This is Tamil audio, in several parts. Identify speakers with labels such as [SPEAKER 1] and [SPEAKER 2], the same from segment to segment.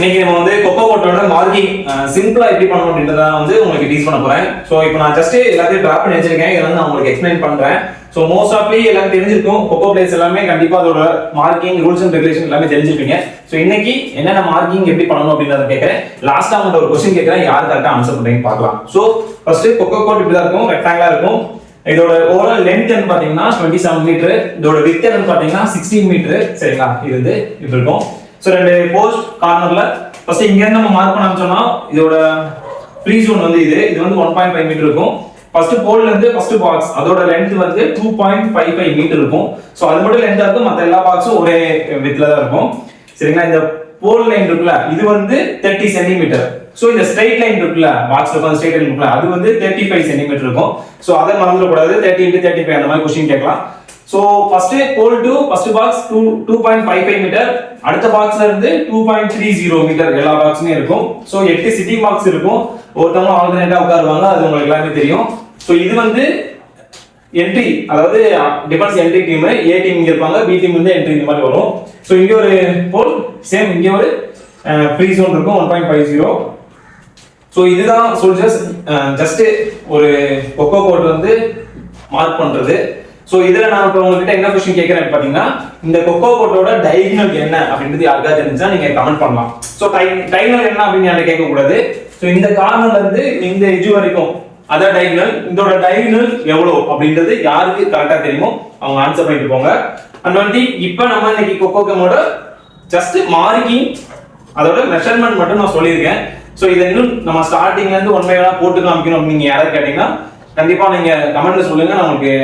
[SPEAKER 1] இன்னைக்கு நம்ம வந்து கொக்கோ கோட்டோட மார்க்கிங் சிம்பிளா எப்படி பண்ணணும் அப்படின்றத வந்து உங்களுக்கு டீச் பண்ண போறேன். ஸோ இப்போ நான் ஜஸ்ட் எல்லாத்தையும் டிராப் பண்ணி வச்சிருக்கேன். இதை வந்து நான் உங்களுக்கு எக்ஸ்பிளைன் பண்றேன். ஸோ மோஸ்ட் ஆஃப்லி எல்லாரும் தெரிஞ்சிருக்கும், கொக்கோ பிளேஸ் எல்லாமே கண்டிப்பா அதோட மார்க்கிங் ரூல்ஸ் அண்ட் ரெகுலேஷன் எல்லாமே தெரிஞ்சிருப்பீங்க. ஸோ இன்னைக்கு என்னென்ன மார்க்கிங் எப்படி பண்ணணும் அப்படின்றத கேட்கறேன். லாஸ்டா அவங்க ஒரு கொஸ்டின் கேட்கறேன், யார் கரெக்டா ஆன்சர் பண்றீங்கன்னு பார்க்கலாம். ஸோ ஃபர்ஸ்ட் கொக்கோ கோட் இப்படி தான் இருக்கும், ரெக்டாங்கிளா இருக்கும். இதோட ஓவரால் லென்த் என்ன பாத்தீங்கன்னா 27 மீட்டர். இதோட விட்த் என்ன பாத்தீங்கன்னா 16 மீட்டர். சரிங்களா, இது வந்து இப்படி இருக்கும். ஸோ ரெண்டு போஸ்ட் கார்னர்ல ஃபர்ஸ்ட் இங்க இருந்து நம்ம மார்க் பண்ண சொன்னா இதோட ஃப்ரீ ஜோன் வந்து இது வந்து 1.5 மீட்டர் இருக்கும். ஃபர்ஸ்ட் போல்ல இருந்து ஃபர்ஸ்ட் பாக்ஸ் அதோட லென்த் வந்து 2.55 மீட்டர் இருக்கும். ஸோ அது மட்டும் லென்த்தா இருக்கும், மற்ற எல்லா பாக்ஸும் ஒரே வித்ல தான் இருக்கும். சரிங்களா, இந்த போல் லைன் இருக்குல்ல இது வந்து 30 சென்டிமீட்டர். ஸோ இந்த ஸ்ட்ரைட் லைன் இருக்குல்ல பாக்ஸ்ல வந்து ஸ்ட்ரைட் லைன் இருக்குல்ல அது வந்து 35 சென்டிமீட்டர் இருக்கும். ஸோ அதை மறந்துடக்கூடாது, 30 into 35 அந்த மாதிரி கொஸ்டின் கேட்கலாம். So first pole to first box 2.55 metre, அடுத்த பாக்ஸ்ல இருந்து 2.30 மீட்டர் எல்லா பாக்ஸுமே இருக்கும். ஸோ 8 சிட்டிங் பாக்ஸ் இருக்கும், ஒருத்தவங்க ஆல்டர்னேட்டா உட்காருவாங்க, அது உங்களுக்கு எல்லாமே தெரியும். ஸோ இது வந்து என்ட்ரி, அதாவது டிஃபென்ஸ் என்ட்ரி டீம், ஏ டீம் இங்க இருப்பாங்க, பி டீம் வந்து என்ட்ரி இந்த மாதிரி வரும். ஸோ இங்க ஒரு போல் சேம், இங்க ஒரு ஃப்ரீ ஜோன் இருக்கும் 1.50. ஸோ இதுதான் சோல்ஜர்ஸ் ஜஸ்ட் ஒரு கொக்கோ கோட் வந்து மார்க் பண்றது. ஸோ இதுல நான் இப்போ உங்ககிட்ட என்ன கொஸ்டின் கேட்கறேன் பாத்தீங்கன்னா, இந்த கொக்கோ கோட்டோட டைகனல் என்ன அப்படின்றது யாருக்கா தெரிஞ்சா நீங்க கமெண்ட் பண்ணலாம். ஸோ டைகனல் என்ன அப்படின்னு யாரும் கேட்க கூடாது. ஸோ இந்த கார்னர்ல இருந்து இந்த எட்ஜ் வரைக்கும் அதான் டைகனல். இதோட டைகனல் எவ்வளவு அப்படின்றது யாருக்கு கரெக்டா தெரியுமோ அவங்க ஆன்சர் பண்ணிட்டு போங்க. அண்ட் வந்து இப்போ நம்ம இன்னைக்கு கொக்கோ கேமோட ஜஸ்ட் மார்க்கிங் அதோட மெஷர்மெண்ட் மட்டும் நான் சொல்லியிருக்கேன். ஸோ இதை இன்னும் நம்ம ஸ்டார்டிங்ல இருந்து ஒன் பை ஒன்னா போட்டு காமிக்கணும் அப்படின்னு நீங்க யாராவது கேட்டீங்கன்னா கண்டிப்பா நீங்க கமெண்ட்ல சொல்லுங்க, நான் உங்களுக்கு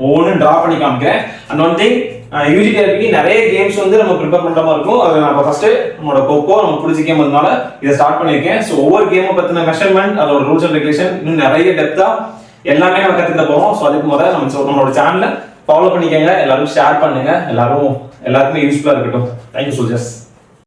[SPEAKER 1] ஒவ்வொன்றும் டிரா பண்ணி காமிக்கிறேன். அண்ட் ஒன் திங், யூஜிடிஆர்பிக்கு நிறைய கேம்ஸ் வந்து நம்ம ப்ரிப்பேர் பண்ற மாதிரி இருக்கும். அது நம்ம ஃபர்ஸ்ட் நம்மளோட கொக்கோ நம்ம பிடிச்ச கேம் இருந்தனால இதை ஸ்டார்ட் பண்ணியிருக்கேன். ஸோ ஒவ்வொரு கேமை பத்தின மெஷர்மெண்ட் அதோட ரூல்ஸ் அண்ட் ரெகுலேஷன் இன்னும் நிறைய டெப்தா எல்லாமே நம்ம கத்துக்க போறோம். ஸோ அதுக்கு முதல்ல நம்மளோட சேனலை ஃபாலோ பண்ணிக்கங்க, எல்லாரும் ஷேர் பண்ணுங்க, எல்லாருக்குமே யூஸ்ஃபுல்லா இருக்கட்டும். Thank you soldiers.